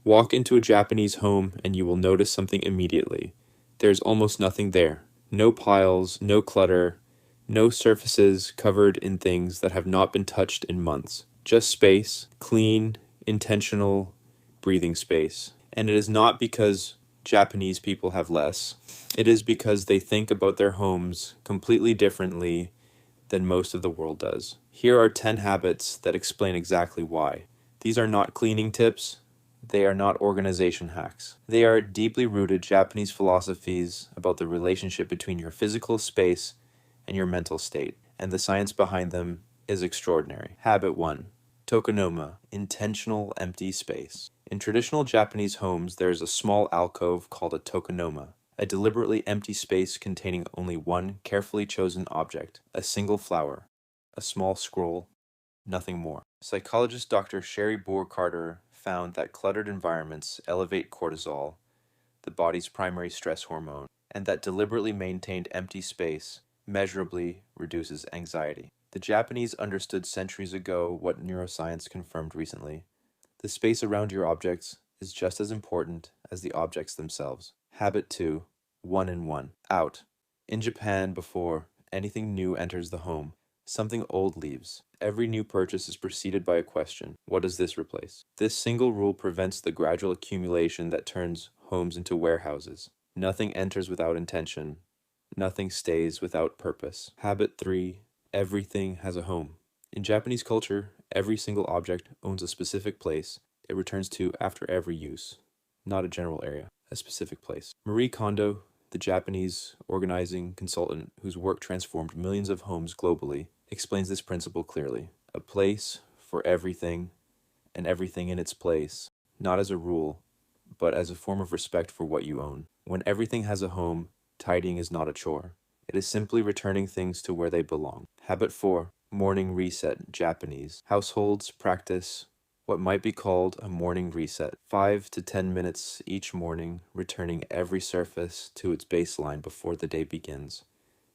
Walk into a Japanese home and you will notice something immediately. There's almost nothing there. No piles, no clutter, no surfaces covered in things that have not been touched in months. Just space, clean, intentional, breathing space. And it is not because Japanese people have less. It is because they think about their homes completely differently than most of the world does. Here are 10 habits that explain exactly why. These are not cleaning tips. They are not organization hacks. They are deeply rooted Japanese philosophies about the relationship between your physical space and your mental state, and the science behind them is extraordinary. Habit 1. Tokonoma, intentional empty space. In traditional Japanese homes, there is a small alcove called a tokonoma, a deliberately empty space containing only one carefully chosen object, a single flower, a small scroll, nothing more. Psychologist Dr. Sherry Bohr Carter found that cluttered environments elevate cortisol, the body's primary stress hormone, and that deliberately maintained empty space measurably reduces anxiety. The Japanese understood centuries ago what neuroscience confirmed recently. The space around your objects is just as important as the objects themselves. Habit 2. 1 in 1. Out. In Japan, before anything new enters the home, something old leaves. Every new purchase is preceded by a question. What does this replace? This single rule prevents the gradual accumulation that turns homes into warehouses. Nothing enters without intention. Nothing stays without purpose. Habit 3. Everything has a home. In Japanese culture, every single object owns a specific place it returns to after every use. Not a general area, a specific place. Marie Kondo, the Japanese organizing consultant whose work transformed millions of homes globally, explains this principle clearly. A place for everything and everything in its place, not as a rule, but as a form of respect for what you own. When everything has a home, tidying is not a chore. It is simply returning things to where they belong. Habit 4. Morning reset, Japanese. Households practice what might be called a morning reset. 5 to 10 minutes each morning, returning every surface to its baseline before the day begins.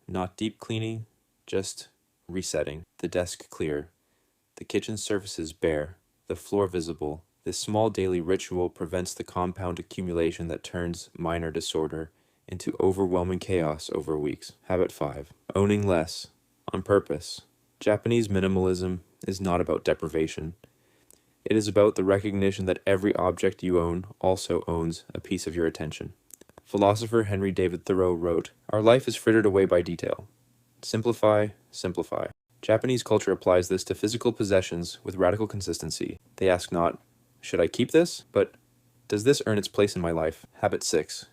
Not deep cleaning, just resetting. The desk clear, the kitchen surfaces bare, the floor visible. This small daily ritual prevents the compound accumulation that turns minor disorder into overwhelming chaos over weeks. Habit 5. Owning less, on purpose. Japanese minimalism is not about deprivation. It is about the recognition that every object you own also owns a piece of your attention. Philosopher Henry David Thoreau wrote, "Our life is frittered away by detail. Simplify, simplify." Japanese culture applies this to physical possessions with radical consistency. They ask not, "Should I keep this?" but "Does this earn its place in my life?" Habit 6.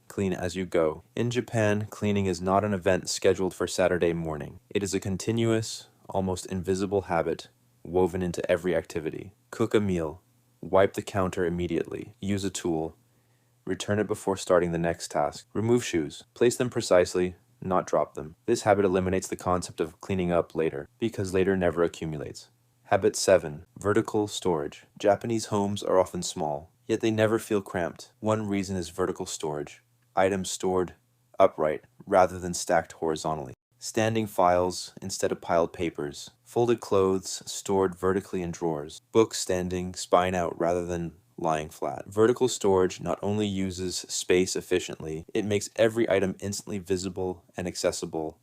Clean as you go. In Japan, cleaning is not an event scheduled for Saturday morning. It is a continuous, almost invisible habit woven into every activity. Cook a meal. Wipe the counter immediately. Use a tool. Return it before starting the next task. Remove shoes. Place them precisely, not drop them. This habit eliminates the concept of cleaning up later, because later never accumulates. Habit 7. Vertical storage. Japanese homes are often small, yet they never feel cramped. One reason is vertical storage. Items stored upright rather than stacked horizontally. Standing files instead of piled papers. Folded clothes stored vertically in drawers. Books standing spine out rather than lying flat. Vertical storage not only uses space efficiently, it makes every item instantly visible and accessible,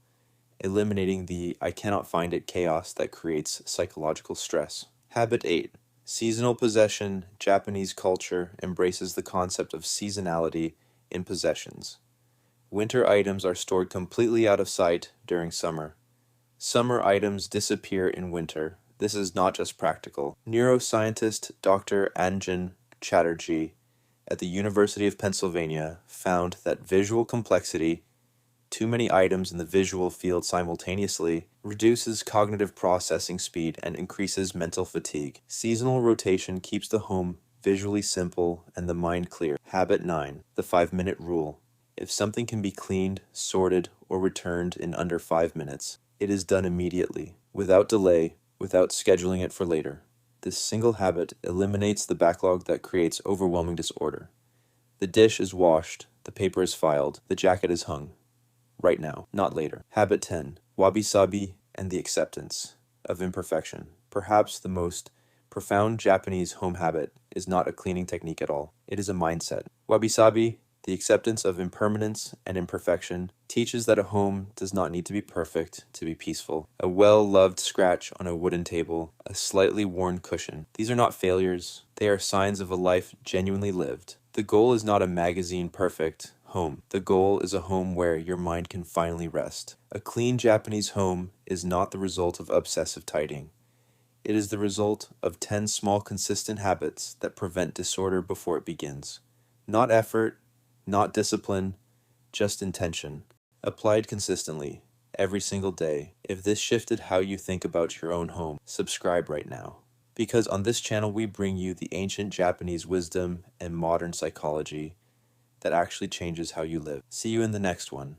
eliminating the "I cannot find it" chaos that creates psychological stress. Habit 8. Seasonal possession. Japanese culture embraces the concept of seasonality in possessions. Winter items are stored completely out of sight during summer. Summer items disappear in winter. This is not just practical. Neuroscientist Dr. Anjan Chatterjee at the University of Pennsylvania found that visual complexity, too many items in the visual field simultaneously, reduces cognitive processing speed and increases mental fatigue. Seasonal rotation keeps the home visually simple and the mind clear. Habit 9. The 5-minute rule. If something can be cleaned, sorted, or returned in under 5 minutes, it is done immediately, without delay, without scheduling it for later. This single habit eliminates the backlog that creates overwhelming disorder. The dish is washed, the paper is filed, the jacket is hung. Right now, not later. Habit 10. Wabi-sabi and the acceptance of imperfection. Perhaps the most profound Japanese home habit is not a cleaning technique at all. It is a mindset. Wabi-sabi, the acceptance of impermanence and imperfection, teaches that a home does not need to be perfect to be peaceful. A well-loved scratch on a wooden table, a slightly worn cushion. These are not failures. They are signs of a life genuinely lived. The goal is not a magazine-perfect home. The goal is a home where your mind can finally rest. A clean Japanese home is not the result of obsessive tidying. It is the result of 10 small consistent habits that prevent disorder before it begins. Not effort, not discipline, just intention. Applied consistently, every single day. If this shifted how you think about your own home, subscribe right now. Because on this channel we bring you the ancient Japanese wisdom and modern psychology that actually changes how you live. See you in the next one.